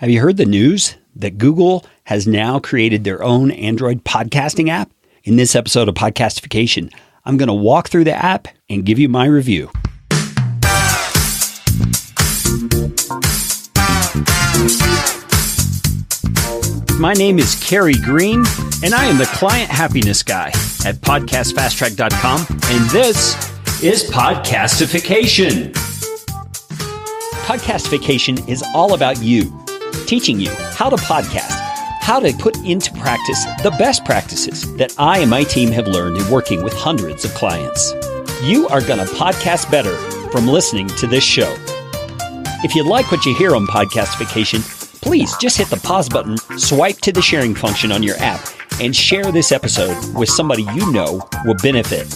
Have you heard the news that Google has now created their own Android podcasting app? In this episode of Podcastification, I'm going to walk through the app and give you my review. My name is Kerry Green, and I am the client happiness guy at podcastfasttrack.com, and this is Podcastification. Podcastification is all about you, teaching you how to podcast, how to put into practice the best practices that I and my team have learned in working with hundreds of clients. You are going to podcast better from listening to this show. If you like what you hear on Podcastification, please just hit the pause button, swipe to the sharing function on your app, and share this episode with somebody you know will benefit.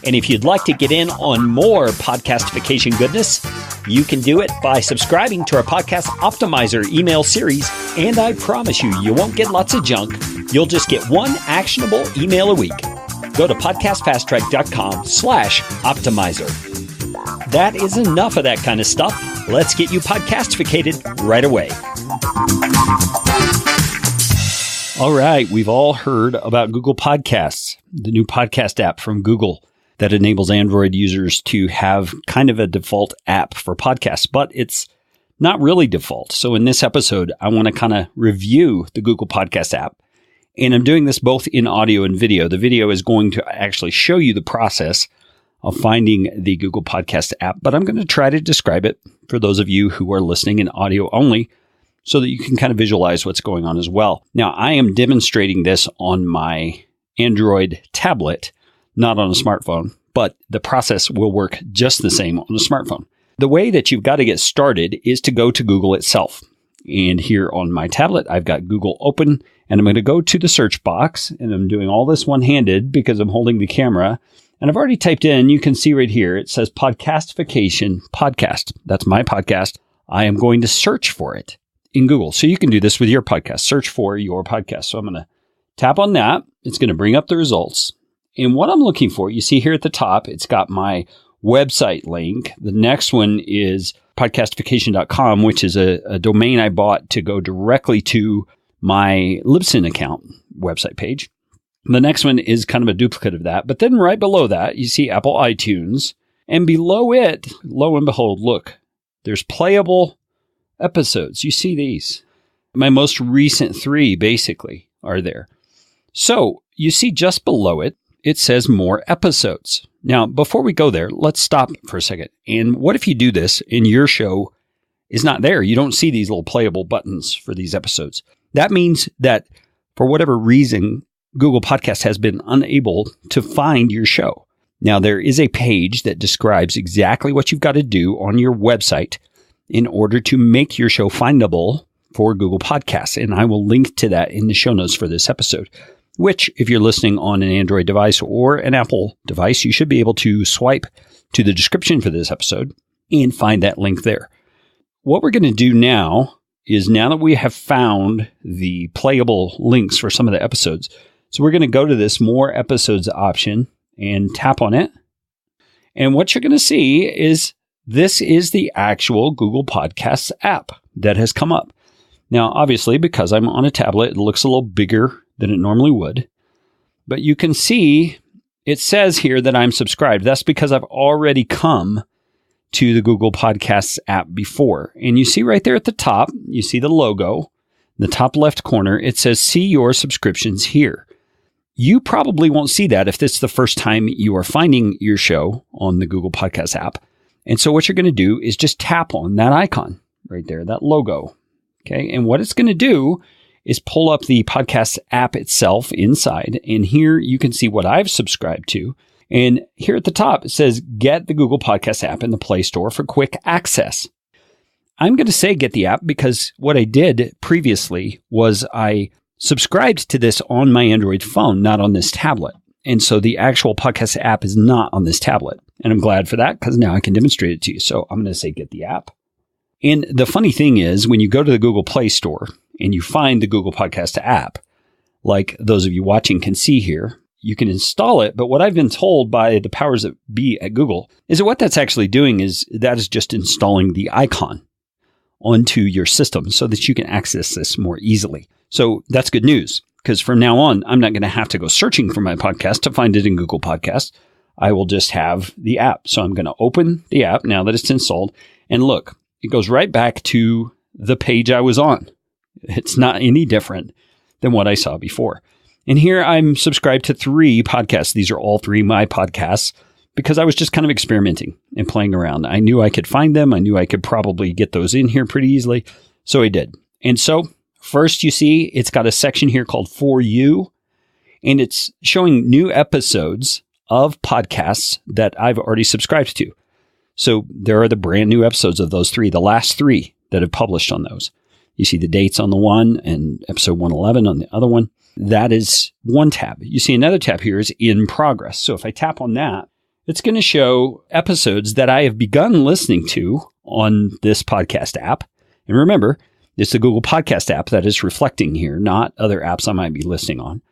And if you'd like to get in on more Podcastification goodness, you can do it by subscribing to our Podcast Optimizer email series, and I promise you, you won't get lots of junk. You'll just get one actionable email a week. Go to podcastfasttrack.com/optimizer. That is enough of that kind of stuff. Let's get you podcastificated right away. All right, we've all heard about Google Podcasts, the new podcast app from Google that enables Android users to have kind of a default app for podcasts, but it's not really default. So in this episode, I want to kind of review the Google Podcast app. And I'm doing this both in audio and video. The video is going to actually show you the process of finding the Google Podcast app, but I'm going to try to describe it for those of you who are listening in audio only so that you can kind of visualize what's going on as well. Now, I am demonstrating this on my Android tablet, not on a smartphone, but the process will work just the same on a smartphone. The way that you've got to get started is to go to Google itself. And here on my tablet, I've got Google open, and I'm going to go to the search box, and I'm doing all this one-handed because I'm holding the camera. And I've already typed in, you can see right here, it says Podcastification Podcast. That's my podcast. I am going to search for it in Google. So you can do this with your podcast. Search for your podcast. So I'm going to tap on that. It's going to bring up the results. And what I'm looking for, you see here at the top, it's got my website link. The next one is podcastification.com, which is a domain I bought to go directly to my Libsyn account website page. The next one is kind of a duplicate of that. But then right below that, you see Apple iTunes. And below it, lo and behold, look, there's playable episodes. You see these. My most recent 3 basically are there. So you see just below it, it says more episodes. Now, before we go there, let's stop for a second. And what if you do this and your show is not there? You don't see these little playable buttons for these episodes. That means that for whatever reason, Google Podcast has been unable to find your show. Now, there is a page that describes exactly what you've got to do on your website in order to make your show findable for Google Podcasts. And I will link to that in the show notes for this episode, which if you're listening on an Android device or an Apple device, you should be able to swipe to the description for this episode and find that link there. What we're going to do now is, now that we have found the playable links for some of the episodes, so we're going to go to this more episodes option and tap on it. And what you're going to see is this is the actual Google Podcasts app that has come up. Now, obviously, because I'm on a tablet, it looks a little bigger than it normally would. But you can see it says here that I'm subscribed. That's because I've already come to the Google Podcasts app before. And you see right there at the top, you see the logo, the top left corner, it says, see your subscriptions here. You probably won't see that if it's the first time you are finding your show on the Google Podcasts app. And so what you're going to do is just tap on that icon right there, that logo. Okay. And what it's going to do is pull up the podcast app itself inside. And here you can see what I've subscribed to. And here at the top, it says, get the Google Podcast app in the Play Store for quick access. I'm going to say get the app because what I did previously was I subscribed to this on my Android phone, not on this tablet. And so the actual podcast app is not on this tablet. And I'm glad for that because now I can demonstrate it to you. So I'm going to say get the app. And the funny thing is, when you go to the Google Play Store and you find the Google Podcast app, like those of you watching can see here, you can install it. But what I've been told by the powers that be at Google is that what that's actually doing is that is just installing the icon onto your system so that you can access this more easily. So that's good news, because from now on, I'm not going to have to go searching for my podcast to find it in Google Podcasts. I will just have the app. So I'm going to open the app now that it's installed, and look, it goes right back to the page I was on. It's not any different than what I saw before. And here I'm subscribed to 3 podcasts. These are all 3 my podcasts because I was just kind of experimenting and playing around. I knew I could find them. I knew I could probably get those in here pretty easily. So I did. And so first, you see, it's got a section here called For You, and it's showing new episodes of podcasts that I've already subscribed to. So there are the brand new episodes of those 3, the last 3 that have published on those. You see the dates on the one and episode 111 on the other one. That is one tab. You see another tab here is In Progress. So if I tap on that, it's going to show episodes that I have begun listening to on this podcast app. And remember, it's the Google Podcast app that is reflecting here, not other apps I might be listening on.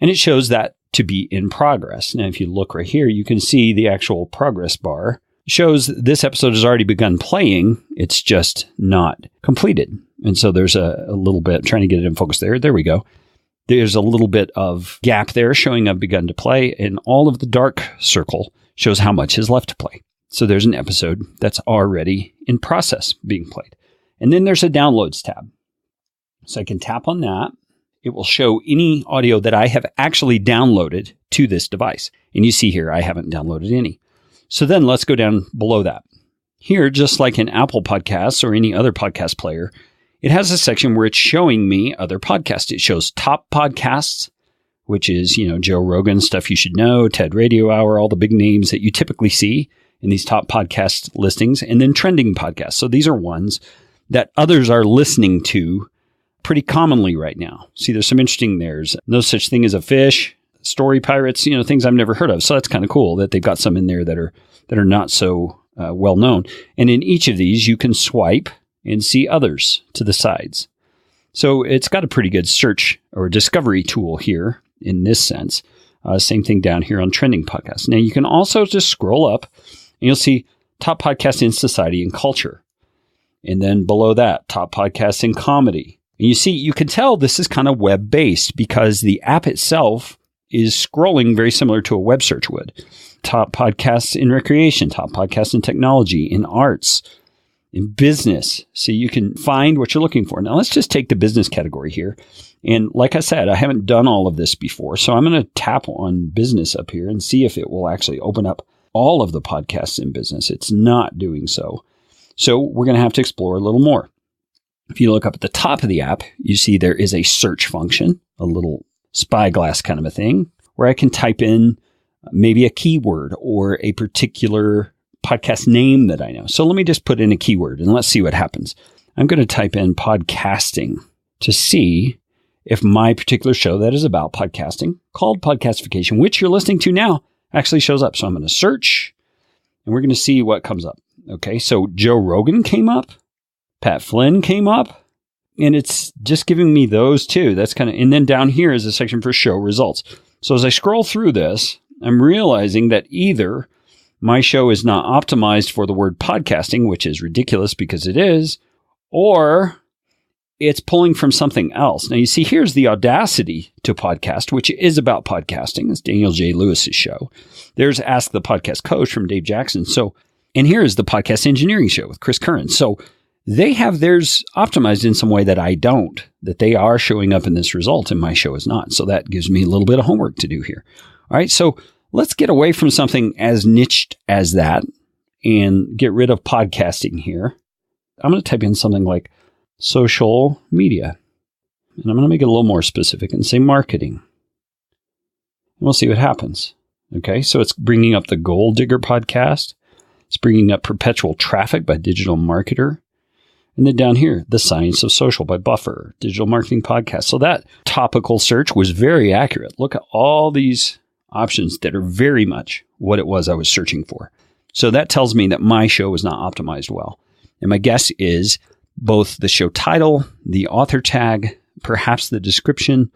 And it shows that to be in progress. Now, if you look right here, you can see the actual progress bar shows this episode has already begun playing. It's just not completed. And so there's a little bit, trying to get it in focus there. There we go. There's a little bit of gap there showing I've begun to play, and all of the dark circle shows how much is left to play. So there's an episode that's already in process being played. And then there's a downloads tab. So I can tap on that. It will show any audio that I have actually downloaded to this device. And you see here, I haven't downloaded any. So then let's go down below that. Here, just like in Apple Podcasts or any other podcast player, it has a section where it's showing me other podcasts. It shows top podcasts, which is, Joe Rogan, stuff you should know, TED Radio Hour, all the big names that you typically see in these top podcast listings, and then trending podcasts. So these are ones that others are listening to pretty commonly right now. See, there's some interesting, there's No Such Thing as a Fish, Story Pirates, things I've never heard of. So that's kind of cool that they've got some in there that are not so well known. And in each of these, you can swipe and see others to the sides. So it's got a pretty good search or discovery tool here in this sense. Same thing down here on trending podcasts. Now you can also just scroll up and you'll see top podcasts in society and culture. And then below that, top podcasts in comedy. And you can tell this is kind of web-based because the app itself is scrolling very similar to a web search would. Top podcasts in recreation, top podcasts in technology, in arts, in business. So you can find what you're looking for. Now let's just take the business category here. And like I said, I haven't done all of this before. So I'm going to tap on business up here and see if it will actually open up all of the podcasts in business. It's not doing so. So we're going to have to explore a little more. If you look up at the top of the app, you see there is a search function, a little spyglass kind of a thing, where I can type in maybe a keyword or a particular podcast name that I know. So let me just put in a keyword and let's see what happens. I'm going to type in podcasting to see if my particular show that is about podcasting, called Podcastification, which you're listening to now, actually shows up. So I'm going to search and we're going to see what comes up. Okay, so Joe Rogan came up, Pat Flynn came up, and it's just giving me those two. That's kind of, and then down here is a section for show results. So as I scroll through this, I'm realizing that either my show is not optimized for the word podcasting, which is ridiculous because it is, or it's pulling from something else. Now you see, here's the Audacity to Podcast, which is about podcasting. It's Daniel J. Lewis's show. There's Ask the Podcast Coach from Dave Jackson. So, and here is the Podcast Engineering Show with Chris Curran. So they have theirs optimized in some way that I don't, that they are showing up in this result and my show is not. So that gives me a little bit of homework to do here. All right. So let's get away from something as niched as that and get rid of podcasting here. I'm going to type in something like social media, and I'm going to make it a little more specific and say marketing. And we'll see what happens. Okay. So it's bringing up the Gold Digger podcast. It's bringing up Perpetual Traffic by Digital Marketer. And then down here, The Science of Social by Buffer, Digital Marketing Podcast. So that topical search was very accurate. Look at all these options that are very much what it was I was searching for. So that tells me that my show was not optimized well. And my guess is both the show title, the author tag, perhaps the description,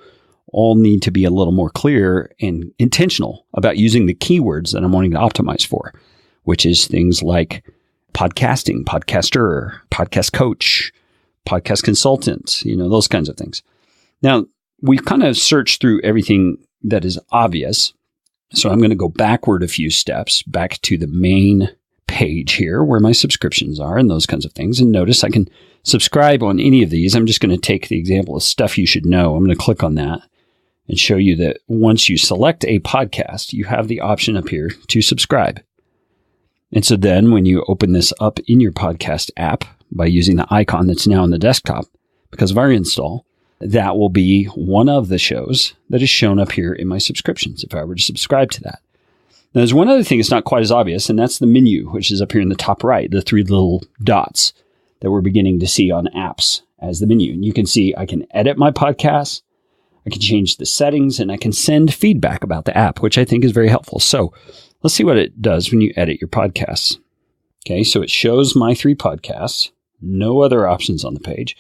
all need to be a little more clear and intentional about using the keywords that I'm wanting to optimize for, which is things like podcasting, podcaster, podcast coach, podcast consultant, those kinds of things. Now, we've kind of searched through everything that is obvious. So I'm going to go backward a few steps back to the main page here where my subscriptions are and those kinds of things. And notice I can subscribe on any of these. I'm just going to take the example of stuff you should know. I'm going to click on that and show you that once you select a podcast, you have the option up here to subscribe. And so then when you open this up in your podcast app by using the icon that's now on the desktop, because of our install, that will be one of the shows that is shown up here in my subscriptions if I were to subscribe to that. Now, there's one other thing that's not quite as obvious, and that's the menu, which is up here in the top right, the three little dots that we're beginning to see on apps as the menu. And you can see I can edit my podcasts, I can change the settings, and I can send feedback about the app, which I think is very helpful. So let's see what it does when you edit your podcasts. Okay, so it shows my 3 podcasts, no other options on the page.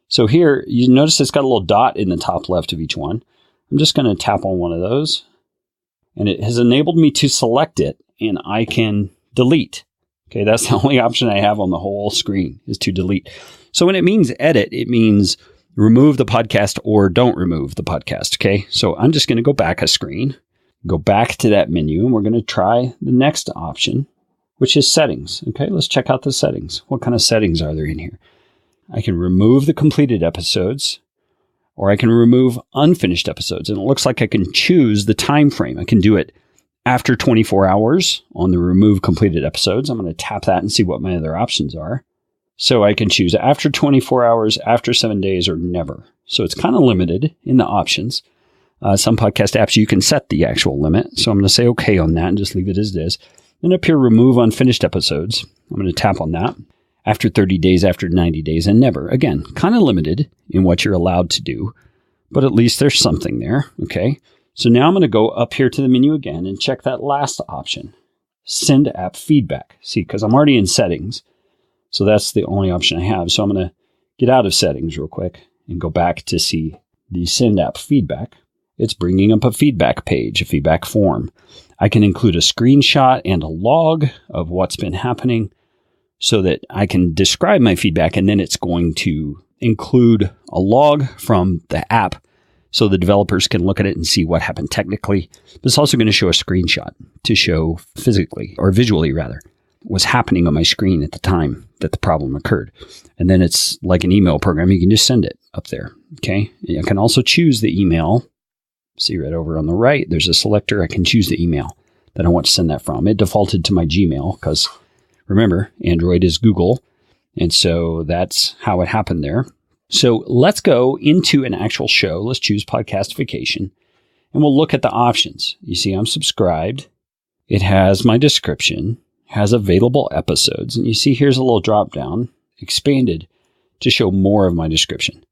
So here, you notice it's got a little dot in the top left of each one. I'm just going to tap on one of those, and it has enabled me to select it, and I can delete. Okay, that's the only option I have on the whole screen is to delete. So when it means edit, it means remove the podcast or don't remove the podcast. Okay, so I'm just going to go back a screen, go back to that menu, and we're going to try the next option, which is settings. Okay, let's check out the settings. What kind of settings are there in here? I can remove the completed episodes, or I can remove unfinished episodes. And it looks like I can choose the time frame. I can do it after 24 hours on the remove completed episodes. I'm going to tap that and see what my other options are. So I can choose after 24 hours, after 7 days, or never. So it's kind of limited in the options. Some podcast apps, you can set the actual limit. So I'm going to say okay on that and just leave it as it is. Then up here, remove unfinished episodes. I'm going to tap on that. After 30 days, after 90 days, and never. Again, kind of limited in what you're allowed to do, but at least there's something there, okay? So now I'm going to go up here to the menu again and check that last option, send app feedback. See, because I'm already in settings, so that's the only option I have. So I'm going to get out of settings real quick and go back to see the send app feedback. It's bringing up a feedback page, a feedback form. I can include a screenshot and a log of what's been happening, so that I can describe my feedback, and then it's going to include a log from the app so the developers can look at it and see what happened technically. But it's also going to show a screenshot to show physically, or visually rather, what's happening on my screen at the time that the problem occurred. And then it's like an email program. You can just send it up there, okay? I can also choose the email. See right over on the right, there's a selector. I can choose the email that I want to send that from. It defaulted to my Gmail because remember, Android is Google, and so that's how it happened there. So let's go into an actual show. Let's choose podcastification, and we'll look at the options. You see, I'm subscribed. It has my description, has available episodes, and you see here's a little drop down, expanded, to show more of my description.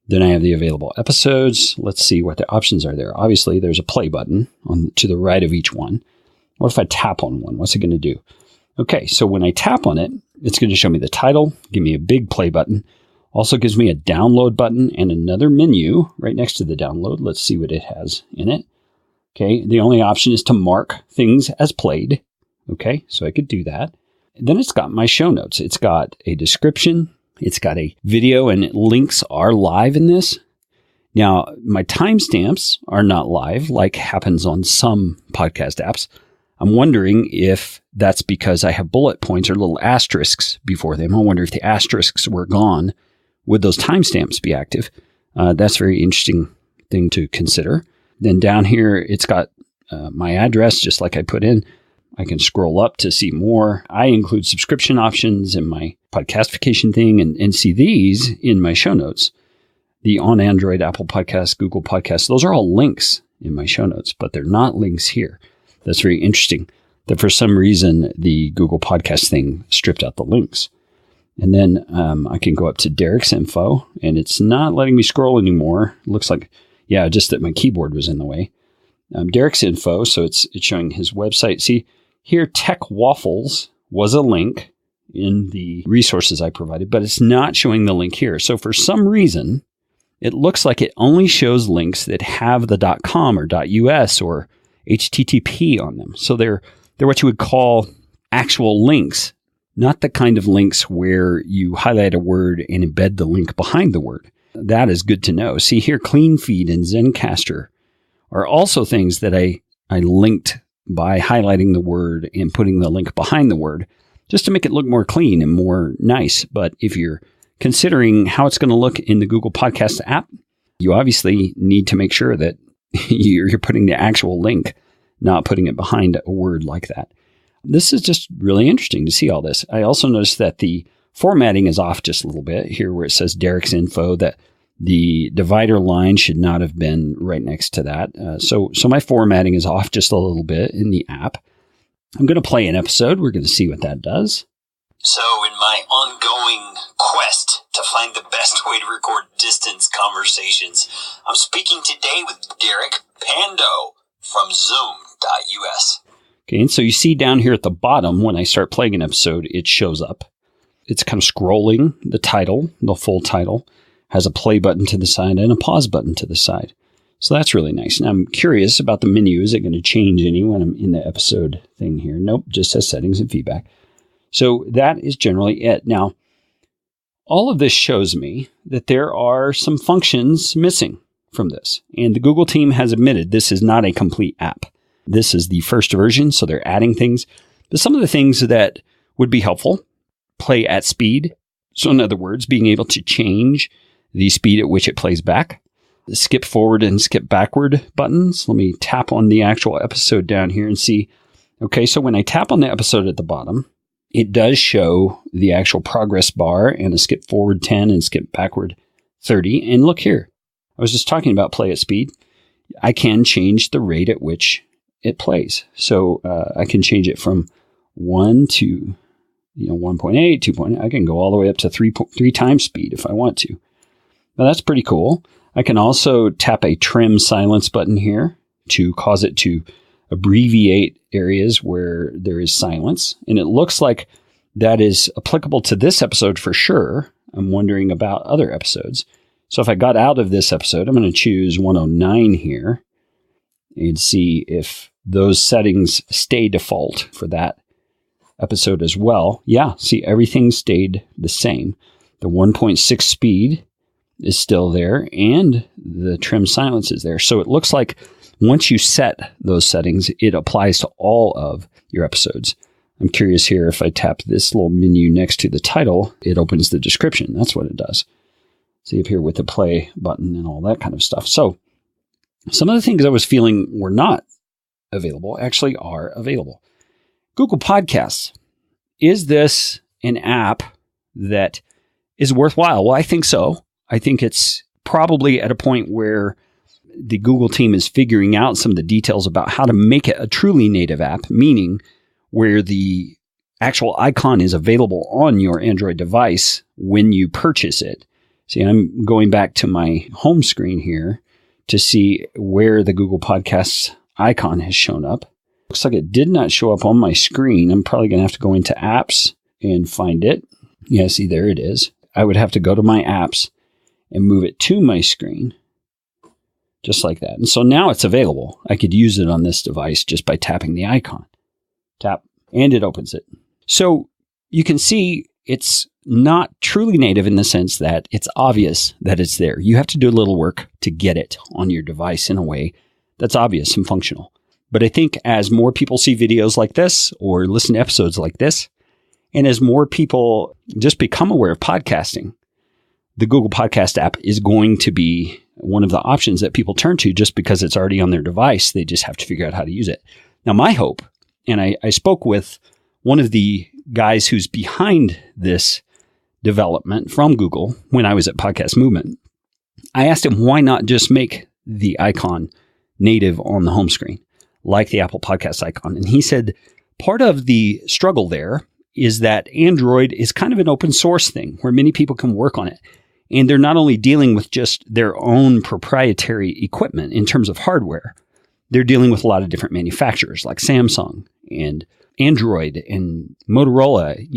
Then I have the available episodes. Let's see what the options are there. Obviously, there's a play button to the right of each one. What if I tap on one? What's it going to do? Okay, so when I tap on it, it's going to show me the title, give me a big play button, also gives me a download button and another menu right next to the download. Let's see what it has in it. Okay, the only option is to mark things as played. Okay, so I could do that. And then it's got my show notes. It's got a description. It's got a video, and links are live in this. Now, my timestamps are not live like happens on some podcast apps. I'm wondering if that's because I have bullet points or little asterisks before them. I wonder if the asterisks were gone. Would those timestamps be active? That's a very interesting thing to consider. Then down here, it's got my address, just like I put in. I can scroll up to see more. I include subscription options in my podcastification thing and see these in my show notes. The on Android, Apple Podcasts, Google Podcasts, those are all links in my show notes, but they're not links here. That's very interesting that for some reason the Google Podcast thing stripped out the links. And then I can go up to Derek's info, and it's not letting me scroll anymore. It looks like, yeah, just that my keyboard was in the way. Derek's info, so it's showing his website. See, here Tech Waffles was a link in the resources I provided, but it's not showing the link here. So for some reason, it looks like it only shows links that have the .com or .us or HTTP on them. So they're what you would call actual links not the kind of links where you highlight a word and embed the link behind the word. That is good to know. See here, Clean Feed and Zencastr are also things that I linked by highlighting the word and putting the link behind the word just to make it look more clean and more nice. But if you're considering how it's going to look in the Google Podcast app, you obviously need to make sure that you're putting the actual link, not putting it behind a word like that. This is just really interesting to see all this. I also noticed that the formatting is off just a little bit here where it says Derek's info, that the divider line should not have been right next to that. So my formatting is off just a little bit in the app. I'm going to play an episode. We're going to see what that does. So in my ongoing quest to find the best way to record distance conversations, I'm speaking today with Derek Pando from Zoom.us. Okay, and so you see down here at the bottom, when I start playing an episode, it shows up. It's kind of scrolling the title, the full title, has a play button to the side and a pause button to the side. So that's really nice. Now I'm curious about the menu. Is it going to change any when I'm in the episode thing here? Nope, just says settings and feedback. So that is generally it. Now, all of this shows me that there are some functions missing from this. And the Google team has admitted this is not a complete app. This is the first version, so they're adding things. But some of the things that would be helpful, play at speed. So in other words, being able to change the speed at which it plays back. The skip forward and skip backward buttons. Let me tap on the actual episode down here and see. Okay, so when I tap on the episode at the bottom, it does show the actual progress bar and a skip forward 10 and skip backward 30. And look here, I was just talking about play at speed. I can change the rate at which it plays. So I can change it from 1 to 1.8, 2.8. I can go all the way up to 3 times speed if I want to. Now that's pretty cool. I can also tap a trim silence button here to cause it to abbreviate areas where there is silence. And it looks like that is applicable to this episode for sure. I'm wondering about other episodes. So if I got out of this episode, I'm going to choose 109 here and see if those settings stay default for that episode as well. Yeah, see, everything stayed the same. The 1.6 speed is still there and the trim silence is there. So it looks like once you set those settings, it applies to all of your episodes. I'm curious here, if I tap this little menu next to the title, it opens the description. That's what it does. See up here with the play button and all that kind of stuff. So some of the things I was feeling were not available actually are available. Google Podcasts. Is this an app that is worthwhile? Well, I think so. I think it's probably at a point where the Google team is figuring out some of the details about how to make it a truly native app, meaning where the actual icon is available on your Android device when you purchase it. See, I'm going back to my home screen here to see where the Google Podcasts icon has shown up. Looks like it did not show up on my screen. I'm probably going to have to go into apps and find it. Yeah, see, there it is. I would have to go to my apps and move it to my screen, just like that. And so now it's available. I could use it on this device just by tapping the icon. Tap, and it opens it. So you can see it's not truly native in the sense that it's obvious that it's there. You have to do a little work to get it on your device in a way that's obvious and functional. But I think as more people see videos like this or listen to episodes like this, and as more people just become aware of podcasting, the Google Podcast app is going to be one of the options that people turn to just because it's already on their device. They just have to figure out how to use it. Now, my hope, and I spoke with one of the guys who's behind this development from Google when I was at Podcast Movement. I asked him, why not just make the icon native on the home screen, like the Apple Podcast icon? And he said, part of the struggle there is that Android is kind of an open source thing where many people can work on it. And they're not only dealing with just their own proprietary equipment in terms of hardware, they're dealing with a lot of different manufacturers like Samsung and Android and Motorola,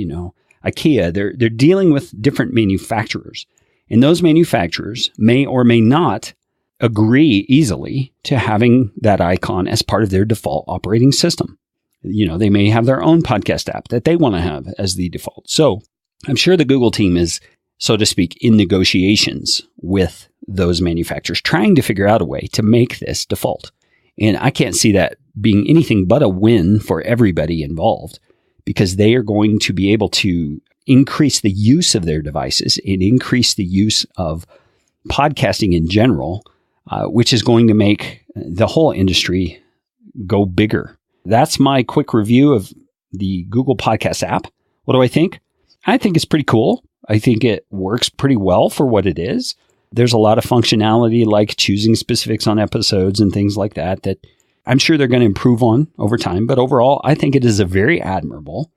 IKEA. They're dealing with different manufacturers. And those manufacturers may or may not agree easily to having that icon as part of their default operating system. They may have their own podcast app that they want to have as the default. So I'm sure the Google team is, so to speak, in negotiations with those manufacturers, trying to figure out a way to make this default. And I can't see that being anything but a win for everybody involved, because they are going to be able to increase the use of their devices and increase the use of podcasting in general, which is going to make the whole industry go bigger. That's my quick review of the Google Podcast app. What do I think? I think it's pretty cool. I think it works pretty well for what it is. There's a lot of functionality like choosing specifics on episodes and things like that I'm sure they're going to improve on over time. But overall, I think it is a very admirable,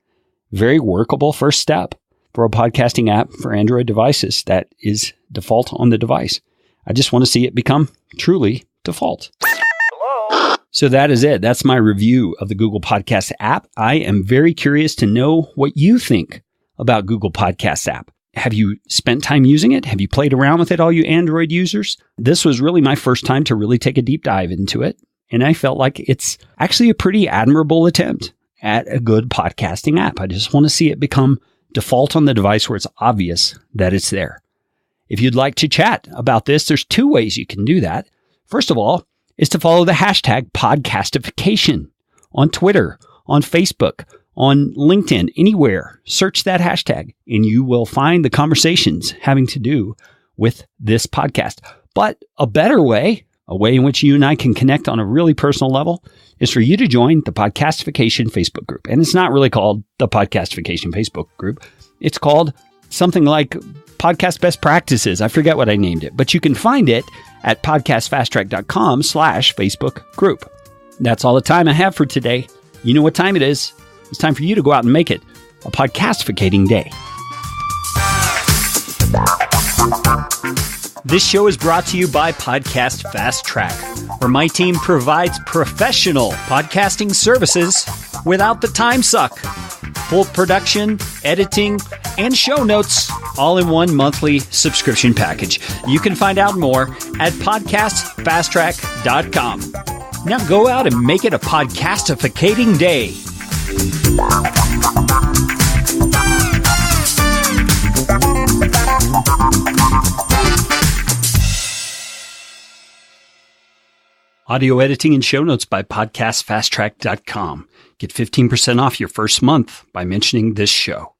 very workable first step for a podcasting app for Android devices that is default on the device. I just want to see it become truly default. Hello. So that is it. That's my review of the Google Podcast app. I am very curious to know what you think about Google Podcast app. Have you spent time using it? Have you played around with it, all you Android users? This was really my first time to really take a deep dive into it. And I felt like it's actually a pretty admirable attempt at a good podcasting app. I just want to see it become default on the device where it's obvious that it's there. If you'd like to chat about this, there's two ways you can do that. First of all, is to follow the hashtag podcastification on Twitter, on Facebook, on LinkedIn, anywhere. Search that hashtag and you will find the conversations having to do with this podcast. But a better way, a way in which you and I can connect on a really personal level, is for you to join the Podcastification Facebook group. And it's not really called the Podcastification Facebook group. It's called something like Podcast Best Practices. I forget what I named it, but you can find it at podcastfasttrack.com/Facebook group. That's all the time I have for today. You know what time it is. It's time for you to go out and make it a podcastificating day. This show is brought to you by Podcast Fast Track, where my team provides professional podcasting services without the time suck. Full production, editing, and show notes all in one monthly subscription package. You can find out more at podcastfasttrack.com. Now go out and make it a podcastificating day. Audio editing and show notes by podcastfasttrack.com. Get 15% off your first month by mentioning this show.